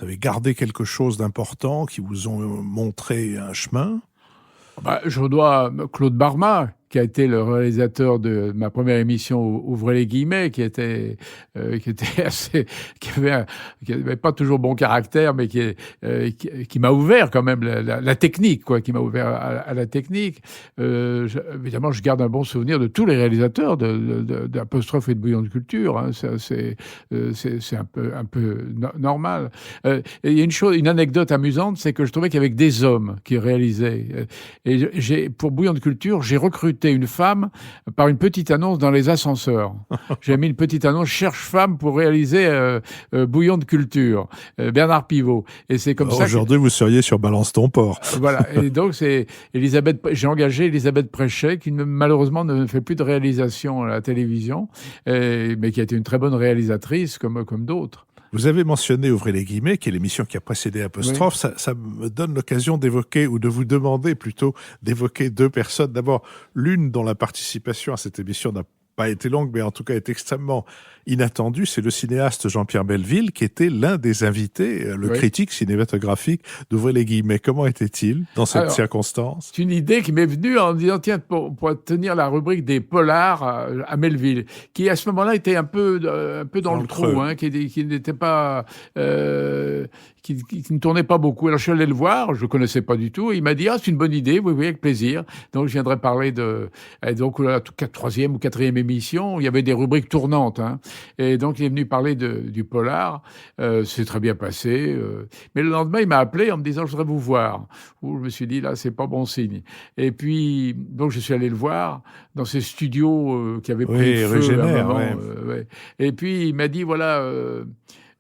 avez gardé quelque chose d'important, qui vous ont montré un chemin? Je dois Claude Barma, qui a été le réalisateur de ma première émission Ouvrez les guillemets, qui avait pas toujours bon caractère, mais qui m'a ouvert quand même la technique, qui m'a ouvert à la technique. Évidemment, je garde un bon souvenir de tous les réalisateurs d'Apostrophe et de Bouillon de Culture. Hein. C'est un peu normal. Et il y a une anecdote amusante, c'est que je trouvais qu'avec des hommes qui réalisaient, et pour Bouillon de Culture, j'ai recruté une femme par une petite annonce dans les ascenseurs. J'ai mis une petite annonce, cherche femme pour réaliser Bouillon de Culture, Bernard Pivot. Et c'est comme ça. Aujourd'hui, vous seriez sur Balance ton port. Voilà. Et donc j'ai engagé Elisabeth Préchet, qui malheureusement ne fait plus de réalisation à la télévision, mais qui a été une très bonne réalisatrice comme d'autres. Vous avez mentionné Ouvrez les guillemets, qui est l'émission qui a précédé Apostrophe. Oui. Ça me donne l'occasion d'évoquer, ou de vous demander plutôt, d'évoquer 2 personnes. D'abord, l'une dont la participation à cette émission n'a pas été longue, mais en tout cas est extrêmement inattendue, c'est le cinéaste Jean-Pierre Belleville, qui était l'un des invités, critique cinématographique d'Ouvrez les guillemets. Comment était-il dans cette circonstance? C'est une idée qui m'est venue en me disant, tiens, pour tenir la rubrique des polars à Melville, qui à ce moment-là était un peu dans le trou, hein, qui n'était pas... qui ne tournait pas beaucoup. Alors je suis allé le voir, je le connaissais pas du tout, et il m'a dit c'est une bonne idée, oui, avec plaisir. Donc je viendrai parler donc la 3e ou 4e émission, il y avait des rubriques tournantes, hein. Et donc il est venu parler du polar. C'est très bien passé. Mais le lendemain, il m'a appelé en me disant je voudrais vous voir. Où je me suis dit là, c'est pas bon signe. Et puis donc je suis allé le voir dans ses studios qui avaient pris feu à un moment. Et puis il m'a dit voilà.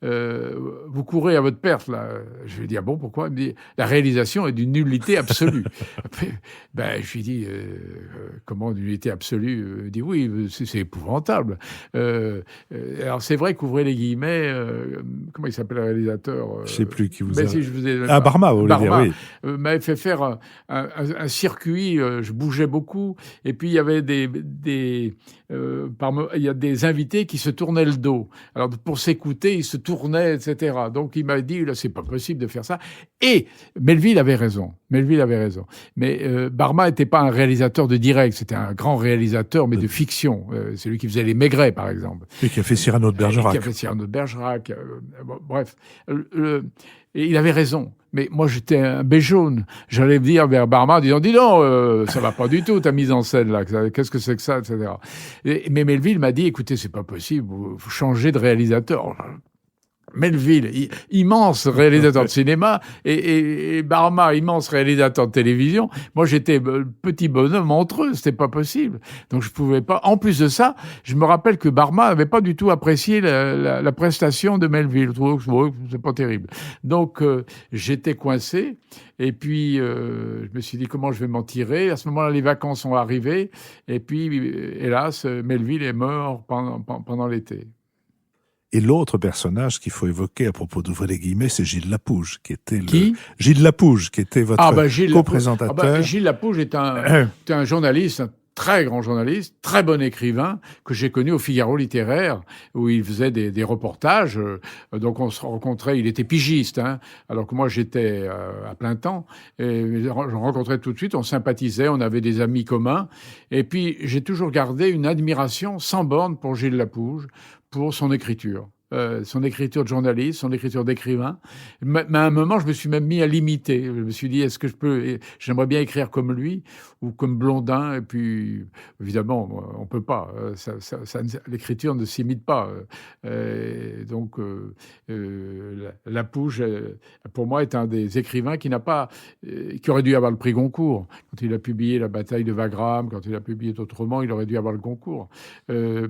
vous courez à votre perte, là. Je lui dis, ah bon, pourquoi? Il me dit, la réalisation est d'une nullité absolue. Après, je lui dis, comment nullité absolue? Il dit, oui, c'est épouvantable. Alors, c'est vrai qu'ouvrez les guillemets, comment il s'appelle le réalisateur? Je sais plus qui vous a... Si je vous ai... Ah, Barma, vous voulez dire, oui. M'avait fait faire un circuit, je bougeais beaucoup, et puis il y avait il y a des invités qui se tournaient le dos. Alors, pour s'écouter, ils se tournaient, etc. Donc, il m'a dit, là, c'est pas possible de faire ça. Et Melville avait raison. Mais Barma n'était pas un réalisateur de direct, c'était un grand réalisateur, mais de fiction. C'est lui qui faisait Les Maigret, par exemple. Et qui a fait Cyrano de Bergerac. Bref. Et il avait raison. Mais moi, j'étais un béjaune. J'allais me dire vers Barma en disant, dis donc, ça va pas du tout, ta mise en scène, là. Qu'est-ce que c'est que ça, etc. Mais Melville m'a dit, écoutez, c'est pas possible, vous changez de réalisateur. Melville, immense réalisateur de cinéma, et Barma, immense réalisateur de télévision. Moi, j'étais petit bonhomme entre eux, c'était pas possible. Donc, je pouvais pas. En plus de ça, je me rappelle que Barma avait pas du tout apprécié la prestation de Melville. Je trouvais que c'est pas terrible. Donc, j'étais coincé. Et puis, je me suis dit, comment je vais m'en tirer? À ce moment-là, les vacances sont arrivées. Et puis, hélas, Melville est mort pendant l'été. Et l'autre personnage qu'il faut évoquer à propos d'ouvrir les guillemets, c'est Gilles Lapouge, qui était Gilles Lapouge, qui était votre co-présentateur. Gilles Lapouge est un journaliste, un très grand journaliste, très bon écrivain, que j'ai connu au Figaro littéraire, où il faisait des reportages. Donc on se rencontrait, il était pigiste, alors que moi j'étais à plein temps. Et je rencontrais tout de suite, on sympathisait, on avait des amis communs. Et puis j'ai toujours gardé une admiration sans borne pour Gilles Lapouge, pour son écriture de journaliste, son écriture d'écrivain. Mais à un moment, je me suis même mis à l'imiter. Je me suis dit, est-ce que j'aimerais bien écrire comme lui ou comme Blondin. Et puis, évidemment, on peut pas. L'écriture ne s'imite pas. Donc, Lapouge, pour moi, est un des écrivains qui aurait dû avoir le prix Goncourt. Quand il a publié La bataille de Wagram, quand il a publié d'autres romans, il aurait dû avoir le Goncourt.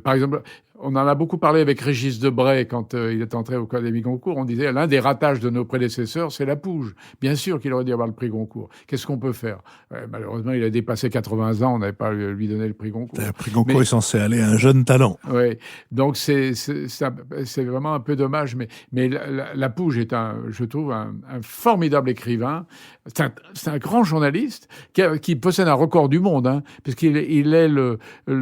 Par exemple, on en a beaucoup parlé avec Régis Debray quand il est entré au Académie Goncourt. On disait l'un des ratages de nos prédécesseurs, c'est Lapouge. Bien sûr qu'il aurait dû avoir le prix Goncourt. Qu'est-ce qu'on peut faire? Malheureusement, il a dépassé 80 ans. On n'avait pas lui donné le prix Goncourt. Le prix Goncourt est censé aller à un jeune talent. Oui. Donc c'est vraiment un peu dommage. Mais Lapouge est je trouve un formidable écrivain. C'est un grand journaliste qui possède un record du monde, puisqu'il est le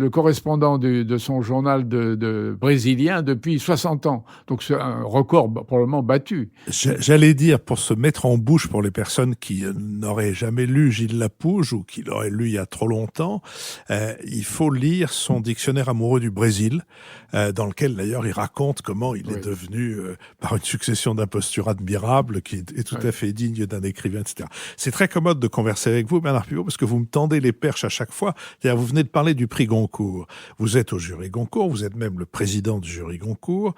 correspondant de son journal de brésilien depuis 60 ans. Donc c'est un record probablement battu. J'allais dire, pour se mettre en bouche pour les personnes qui n'auraient jamais lu Gilles Lapouge ou qui l'auraient lu il y a trop longtemps, il faut lire son dictionnaire amoureux du Brésil, dans lequel d'ailleurs il raconte comment il est devenu, par une succession d'impostures admirables, qui est tout à fait digne d'un écrivain, etc. C'est très commode de converser avec vous, Bernard Pivot, parce que vous me tendez les perches à chaque fois. C'est-à-dire, vous venez de parler du prix Goncourt. Vous êtes au jury Goncourt, vous êtes même le président du jury Goncourt.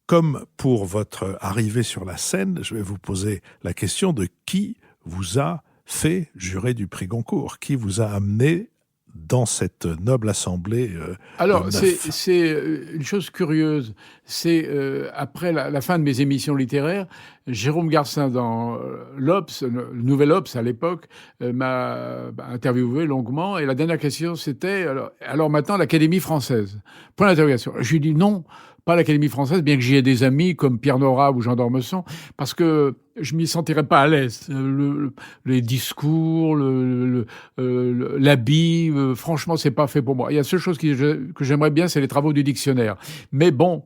Comme pour votre arrivée sur la scène, je vais vous poser la question de qui vous a fait jurer du prix Goncourt, qui vous a amené dans cette noble assemblée. Alors, c'est une chose curieuse. C'est après la fin de mes émissions littéraires, Jérôme Garcin dans l'Obs, le Nouvel Obs à l'époque, m'a interviewé longuement. Et la dernière question, c'était alors maintenant l'Académie française. Point d'interrogation. Je lui ai dit non, pas l'Académie française, bien que j'y ai des amis comme Pierre Nora ou Jean d'Ormesson, parce que je m'y sentirais pas à l'aise. Les discours, l'habit, franchement, c'est pas fait pour moi. Il y a la seule chose que j'aimerais bien, c'est les travaux du dictionnaire. Mais bon,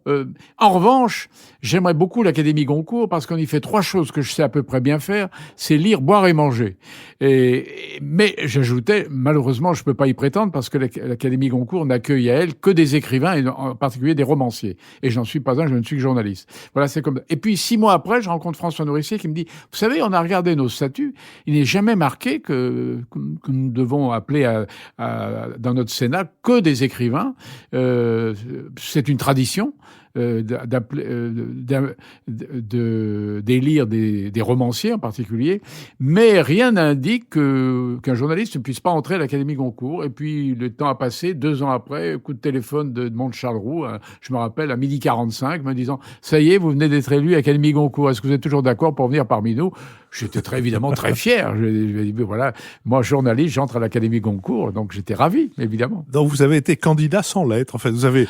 en revanche, j'aimerais beaucoup l'Académie Goncourt parce qu'on y fait 3 choses que je sais à peu près bien faire, c'est lire, boire et manger. Mais j'ajoutais, malheureusement, je peux pas y prétendre parce que l'Académie Goncourt n'accueille à elle que des écrivains et en particulier des romanciers. Et je n'en suis pas un, je ne suis que journaliste. Voilà, c'est comme. Et puis 6 mois après, je rencontre François Nourricier qui me dit, vous savez, on a regardé nos statuts, il n'est jamais marqué que nous devons appeler dans notre Sénat que des écrivains. C'est une tradition. d'élire des romanciers en particulier, mais rien n'indique qu'un journaliste ne puisse pas entrer à l'Académie Goncourt. Et puis le temps a passé, 2 ans après, coup de téléphone de Edmond de Charleroux, je me rappelle, à 12h45, me disant « Ça y est, vous venez d'être élu à l'Académie Goncourt, est-ce que vous êtes toujours d'accord pour venir parmi nous ?» J'étais évidemment très fier. Je lui ai dit, voilà, moi, journaliste, j'entre à l'Académie Goncourt, donc j'étais ravi, évidemment. Donc vous avez été candidat sans lettres. En fait, vous avez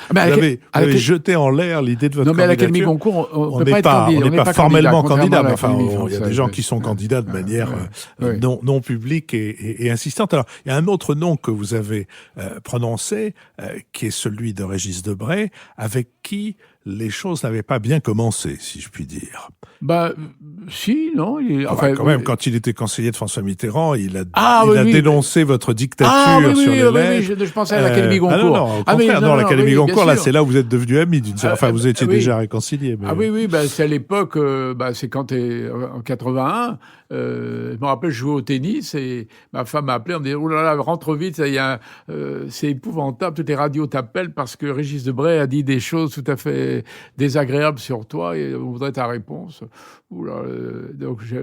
jeté en l'air l'idée de votre candidature. Non, mais à l'Académie Goncourt, on peut pas être candidat. On n'est pas formellement candidat, mais enfin, il y a des gens qui sont candidats de manière non publique et insistante. Alors, il y a un autre nom que vous avez prononcé, qui est celui de Régis Debray, avec qui les choses n'avaient pas bien commencé, si je puis dire. Si, non. Quand même, quand il était conseiller de François Mitterrand, il a dénoncé votre dictature sur les lettres. Oui, je pensais à l'Académie Goncourt. Non, au contraire, l'Académie Goncourt, là, c'est là où vous êtes devenus amis. Vous étiez déjà réconciliés. Mais... oui, c'est à l'époque, c'est quand en 81, je me rappelle, je jouais au tennis et ma femme m'a appelé en me disant « Oh là là, rentre vite, c'est épouvantable, toutes les radios t'appellent parce que Régis Debray a dit des choses tout à fait désagréables sur toi et on voudrait ta réponse. » Donc je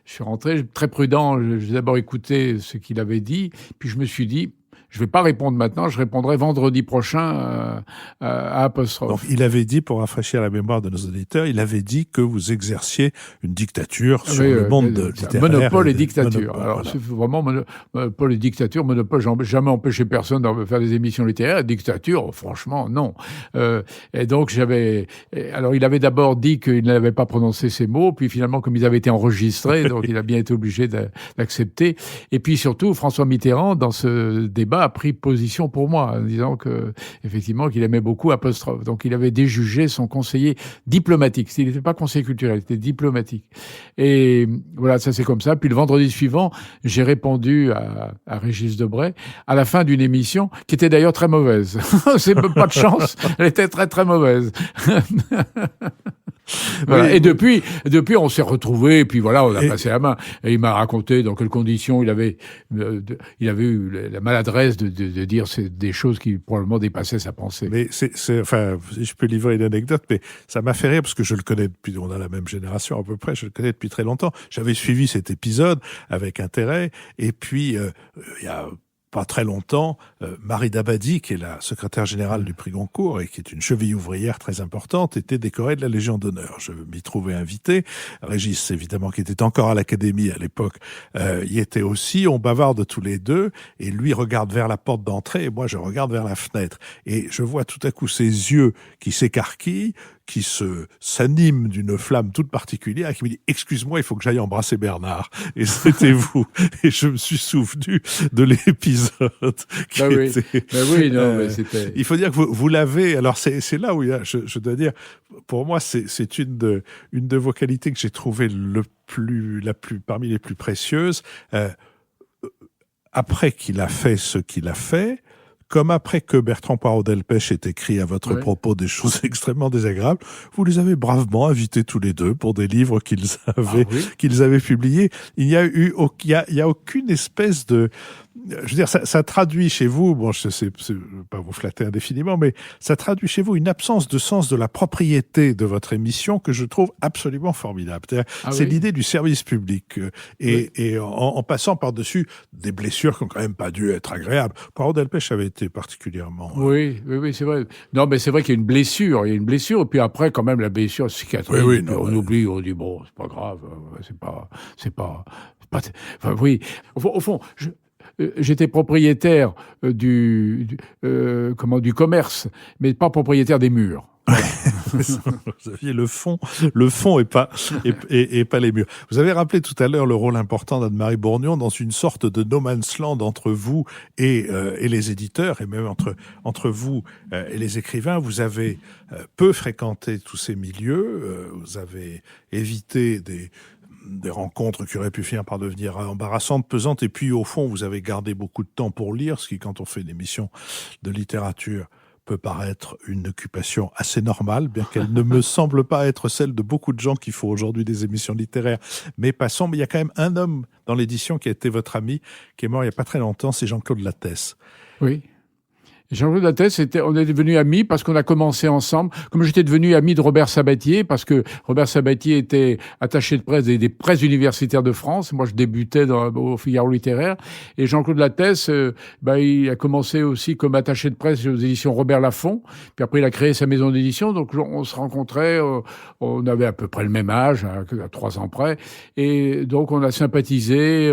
suis rentré très prudent, j'ai d'abord écouté ce qu'il avait dit, puis je me suis dit je ne vais pas répondre maintenant, je répondrai vendredi prochain à apostrophe. Donc, il avait dit, pour rafraîchir la mémoire de nos auditeurs, il avait dit que vous exerciez une dictature sur le monde littéraire. Monopole et dictature. Alors, voilà. C'est vraiment monopole et dictature. Monopole, j'ai jamais empêché personne de faire des émissions littéraires. Dictature, franchement, non. Et donc, alors, il avait d'abord dit qu'il n'avait pas prononcé ces mots, puis finalement, comme ils avaient été enregistrés, donc il a bien été obligé d'accepter. Et puis surtout, François Mitterrand, dans ce débat, a pris position pour moi, en disant effectivement qu'il aimait beaucoup apostrophe. Donc il avait déjugé son conseiller diplomatique. Il n'était pas conseiller culturel, il était diplomatique. Et voilà, ça c'est comme ça. Puis le vendredi suivant, j'ai répondu à Régis Debray à la fin d'une émission qui était d'ailleurs très mauvaise. C'est pas de chance, elle était très très mauvaise. Voilà. Et depuis, on s'est retrouvés, et puis voilà, on a passé la main. Et il m'a raconté dans quelles conditions il avait eu la maladresse de dire des choses qui probablement dépassaient sa pensée. Mais enfin, je peux livrer une anecdote, mais ça m'a fait rire parce que je le connais depuis, on a la même génération à peu près, je le connais depuis très longtemps. J'avais suivi cet épisode avec intérêt, et puis il y a pas très longtemps, Marie Dabadi, qui est la secrétaire générale du prix Goncourt et qui est une cheville ouvrière très importante, était décorée de la Légion d'honneur. Je m'y trouvais invité. Régis, évidemment, qui était encore à l'Académie à l'époque, y était aussi. On bavarde tous les deux et lui regarde vers la porte d'entrée et moi je regarde vers la fenêtre. Et je vois tout à coup ses yeux qui s'écarquillent, qui s'anime d'une flamme toute particulière et qui me dit « Excuse-moi, il faut que j'aille embrasser Bernard. » Et c'était vous. Et je me suis souvenu de l'épisode qui mais c'était... Il faut dire que vous l'avez... Alors, c'est là où je dois dire, pour moi, c'est une de vos qualités que j'ai trouvées parmi les plus précieuses. Après qu'il a fait ce qu'il a fait, comme après que Bertrand Poirot-Delpech ait écrit à votre propos des choses extrêmement désagréables, vous les avez bravement invités tous les deux pour des livres qu'ils avaient publiés. Il y a aucune espèce de... Je veux dire, ça traduit chez vous, bon, je sais pas vous flatter indéfiniment, mais ça traduit chez vous une absence de sens de la propriété de votre émission que je trouve absolument formidable. C'est l'idée du service public et en passant par-dessus des blessures qui ont quand même pas dû être agréables. Poirot-Delpech avait été particulièrement... Oui, c'est vrai. Non, mais c'est vrai qu'il y a une blessure. Et puis après, quand même, la blessure cicatrice. On oublie, on dit, bon, c'est pas grave, c'est pas... Enfin, oui. Au fond, j'étais propriétaire du commerce, mais pas propriétaire des murs. Voilà. Vous aviez le fond et pas les murs. Vous avez rappelé tout à l'heure le rôle important d'Anne-Marie Bourgnon dans une sorte de no man's land entre vous et les éditeurs, et même entre vous et les écrivains. Vous avez peu fréquenté tous ces milieux, vous avez évité des rencontres qui auraient pu finir par devenir embarrassantes, pesantes, et puis au fond, vous avez gardé beaucoup de temps pour lire, ce qui, quand on fait une émission de littérature, peut paraître une occupation assez normale, bien qu'elle ne me semble pas être celle de beaucoup de gens qui font aujourd'hui des émissions littéraires. Mais passons, mais il y a quand même un homme dans l'édition qui a été votre ami, qui est mort il n'y a pas très longtemps, c'est Jean-Claude Lattès. Oui. Jean-Claude Lattès, on est devenus amis parce qu'on a commencé ensemble. Comme j'étais devenu ami de Robert Sabatier, parce que Robert Sabatier était attaché de presse des presses universitaires de France. Moi, je débutais au Figaro littéraire. Et Jean-Claude Lattès, il a commencé aussi comme attaché de presse aux éditions Robert Laffont. Puis après, il a créé sa maison d'édition. Donc, on se rencontrait. On avait à peu près le même âge, à 3 ans près. Et donc, on a sympathisé.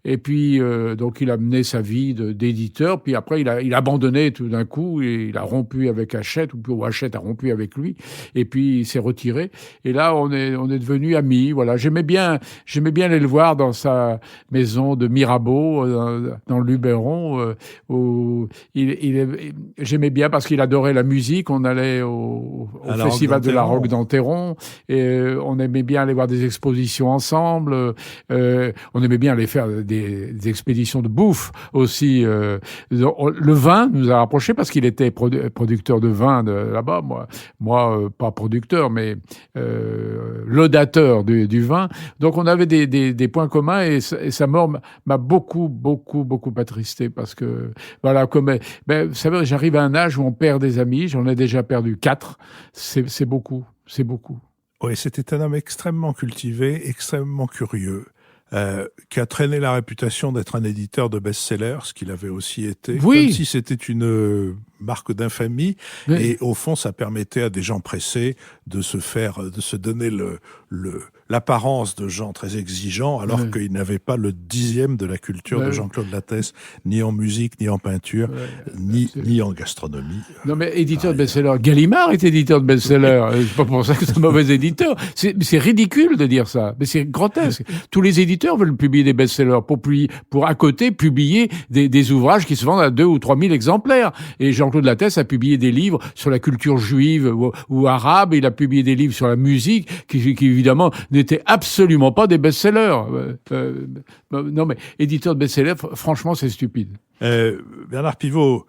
Et puis, donc, il a mené sa vie d'éditeur. Puis après, il a abandonné tout d'un coup, et il a rompu avec Hachette, ou Hachette a rompu avec lui, et puis il s'est retiré. Et là, on est devenus amis. Voilà, j'aimais bien aller le voir dans sa maison de Mirabeau, dans le Luberon, où j'aimais bien parce qu'il adorait la musique. On allait au festival de la Roque d'Enterron, et on aimait bien aller voir des expositions ensemble. On aimait bien aller faire des expéditions de bouffe aussi. Le vin nous a rapprochés parce qu'il était producteur de vin là-bas. Moi, pas producteur, mais laudateur du vin. Donc on avait des points communs, et sa mort m'a beaucoup attristé parce que voilà, vous savez, j'arrive à un âge où on perd des amis. J'en ai déjà perdu 4. C'est beaucoup. Oui, c'était un homme extrêmement cultivé, extrêmement curieux. Qui a traîné la réputation d'être un éditeur de best-sellers, ce qu'il avait aussi été, oui. Comme si c'était une marque d'infamie. Oui. Et au fond, ça permettait à des gens pressés de se donner l'apparence de gens très exigeants, alors qu'ils n'avaient pas le 10e de la culture de Jean-Claude Lattès, ni en musique, ni en peinture, ni en gastronomie. Non, mais éditeur de best-sellers. Gallimard est éditeur de best-sellers. C'est pas pour ça que c'est un mauvais éditeur. C'est ridicule de dire ça. Mais c'est grotesque. Tous les éditeurs veulent publier des best-sellers pour à côté publier des ouvrages qui se vendent à 2 ou 3 000 exemplaires. Et Jean-Claude Lattès a publié des livres sur la culture juive ou arabe. Il a publié des livres sur la musique qui évidemment n'étaient absolument pas des best-sellers. Non, mais éditeur de best-sellers, franchement, c'est stupide. Bernard Pivot,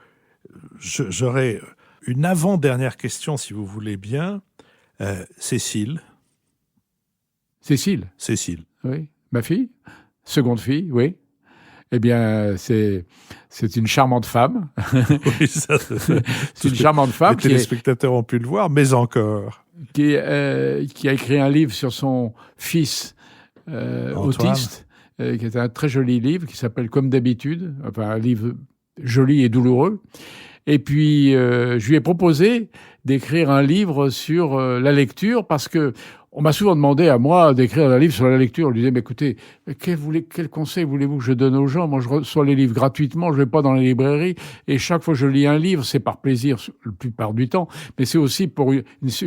j'aurais une avant-dernière question, si vous voulez bien. Cécile. Oui. Ma fille, seconde fille, oui. Eh bien, c'est une charmante femme. Oui, ça, c'est une charmante femme. Les téléspectateurs ont pu le voir, mais encore. Qui a écrit un livre sur son fils autiste, qui est un très joli livre qui s'appelle Comme d'habitude, enfin un livre joli et douloureux. Et puis, je lui ai proposé d'écrire un livre sur la lecture, parce que on m'a souvent demandé à moi d'écrire un livre sur la lecture. Je lui disais, mais écoutez, quel conseil voulez-vous que je donne aux gens? Moi, je reçois les livres gratuitement, je vais pas dans les librairies, et chaque fois que je lis un livre, c'est par plaisir, la plupart du temps, mais c'est aussi pour une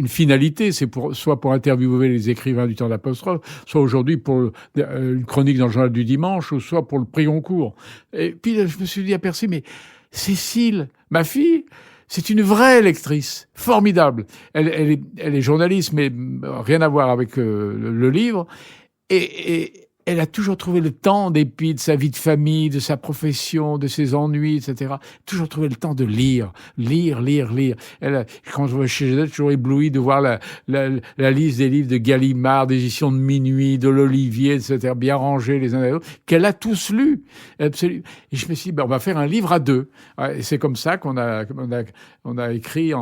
finalité, c'est soit pour interviewer les écrivains du temps d'apostrophe, soit aujourd'hui pour une chronique dans le journal du dimanche, ou soit pour le prix Goncourt. Et puis, je me suis dit aperçu, mais Cécile, ma fille, c'est une vraie lectrice, formidable. Elle est journaliste, mais rien à voir avec le livre. Et elle a toujours trouvé le temps, en dépit de sa vie de famille, de sa profession, de ses ennuis, etc. Toujours trouvé le temps de lire. Quand je vais chez elle, je suis toujours ébloui de voir la liste des livres de Gallimard, d'éditions de Minuit, de l'Olivier, etc., bien rangés les uns les autres, qu'elle a tous lus. Absolument. Et je me suis dit, on va faire un livre à 2. Et c'est comme ça qu'on a écrit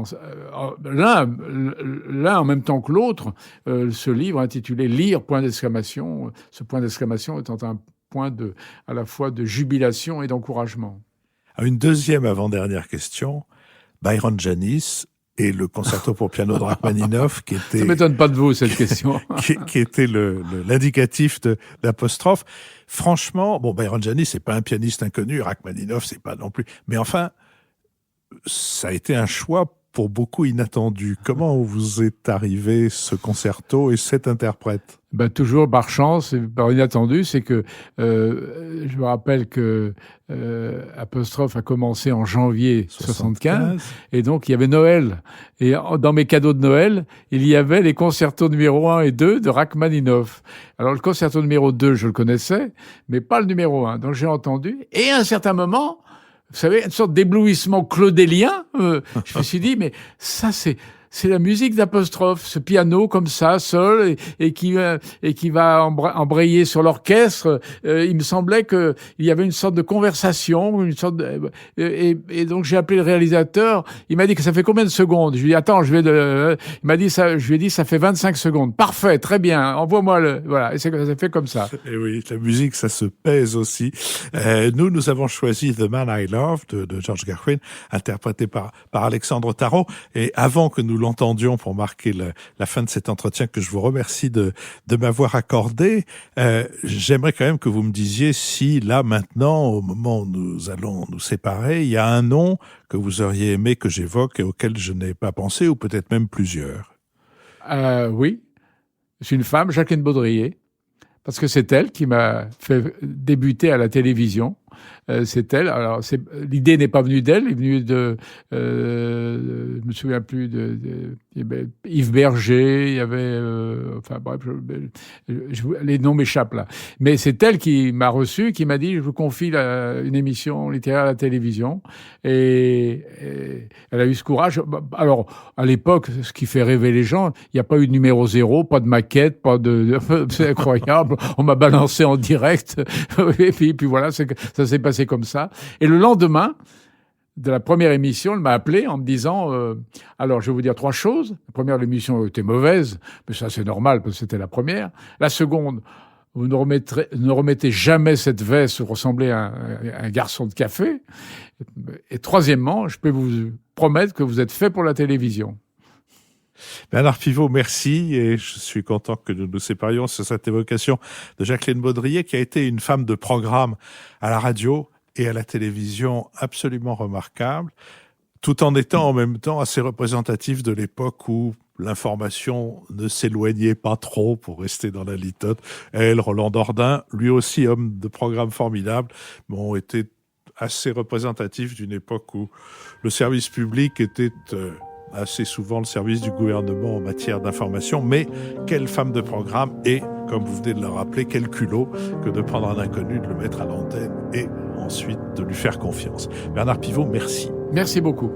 l'un en même temps que l'autre, ce livre intitulé Lire, point d'exclamation. Ce point d'exclamation étant un point à la fois de jubilation et d'encouragement. Une deuxième avant-dernière question. Byron Janis et le concerto pour piano de Rachmaninoff, qui était... Ça m'étonne pas de vous, cette question. qui était l'indicatif d'apostrophe. Franchement, Byron Janis, c'est pas un pianiste inconnu, Rachmaninoff, c'est pas non plus. Mais enfin, ça a été un choix pour beaucoup inattendu. Comment vous est arrivé ce concerto et cet interprète? Toujours par chance et par inattendu, c'est que je me rappelle que Apostrophe a commencé en janvier 75, et donc il y avait Noël. Et dans mes cadeaux de Noël, il y avait les concertos numéro 1 et 2 de Rachmaninoff. Alors le concerto numéro 2, je le connaissais, mais pas le numéro 1. Donc j'ai entendu, et à un certain moment, vous savez, une sorte d'éblouissement claudélien, je me suis dit, mais ça c'est c'est la musique d'Apostrophe, ce piano comme ça, seul, et qui va embrayer sur l'orchestre. Il me semblait que il y avait une sorte de conversation, et donc j'ai appelé le réalisateur. Il m'a dit que ça fait combien de secondes? Je lui ai dit attends, il m'a dit ça. Je lui ai dit ça fait 25 secondes. Parfait, très bien. Envoie-moi voilà. Et ça s'est fait comme ça. Et oui, la musique, ça se pèse aussi. Nous avons choisi The Man I Love de George Gershwin, interprété par Alexandre Tarot. Et avant que nous l'entendions pour marquer la fin de cet entretien que je vous remercie de m'avoir accordé, j'aimerais quand même que vous me disiez si là, maintenant, au moment où nous allons nous séparer, il y a un nom que vous auriez aimé que j'évoque et auquel je n'ai pas pensé, ou peut-être même plusieurs. Oui, c'est une femme, Jacqueline Baudrier, parce que c'est elle qui m'a fait débuter à la télévision. C'est elle. Alors, l'idée n'est pas venue d'elle, elle est venue je me souviens plus Yves Berger, il y avait, enfin bref, les noms m'échappent là. Mais c'est elle qui m'a reçu, qui m'a dit, je vous confie une émission littéraire à la télévision. Et elle a eu ce courage. Alors, à l'époque, ce qui fait rêver les gens, il n'y a pas eu de numéro 0, pas de maquette, c'est incroyable. On m'a balancé en direct. Et puis voilà, ça s'est passé comme ça. Et le lendemain de la première émission, elle m'a appelé en me disant alors je vais vous dire 3 choses. La première, l'émission était mauvaise, mais ça c'est normal parce que c'était la première. La seconde, vous ne remettez jamais cette veste, vous ressemblez à un garçon de café. Et troisièmement, je peux vous promettre que vous êtes fait pour la télévision. Bernard Pivot, merci, et je suis content que nous nous séparions sur cette évocation de Jacqueline Baudrier, qui a été une femme de programme à la radio et à la télévision absolument remarquable, tout en étant en même temps assez représentative de l'époque où l'information ne s'éloignait pas trop pour rester dans la litote. Elle, Roland Dordain, lui aussi homme de programme formidable, ont été assez représentatifs d'une époque où le service public était assez souvent le service du gouvernement en matière d'information, mais quelle femme de programme, et, comme vous venez de le rappeler, quel culot que de prendre un inconnu, de le mettre à l'antenne et ensuite de lui faire confiance. Bernard Pivot, merci. Merci beaucoup.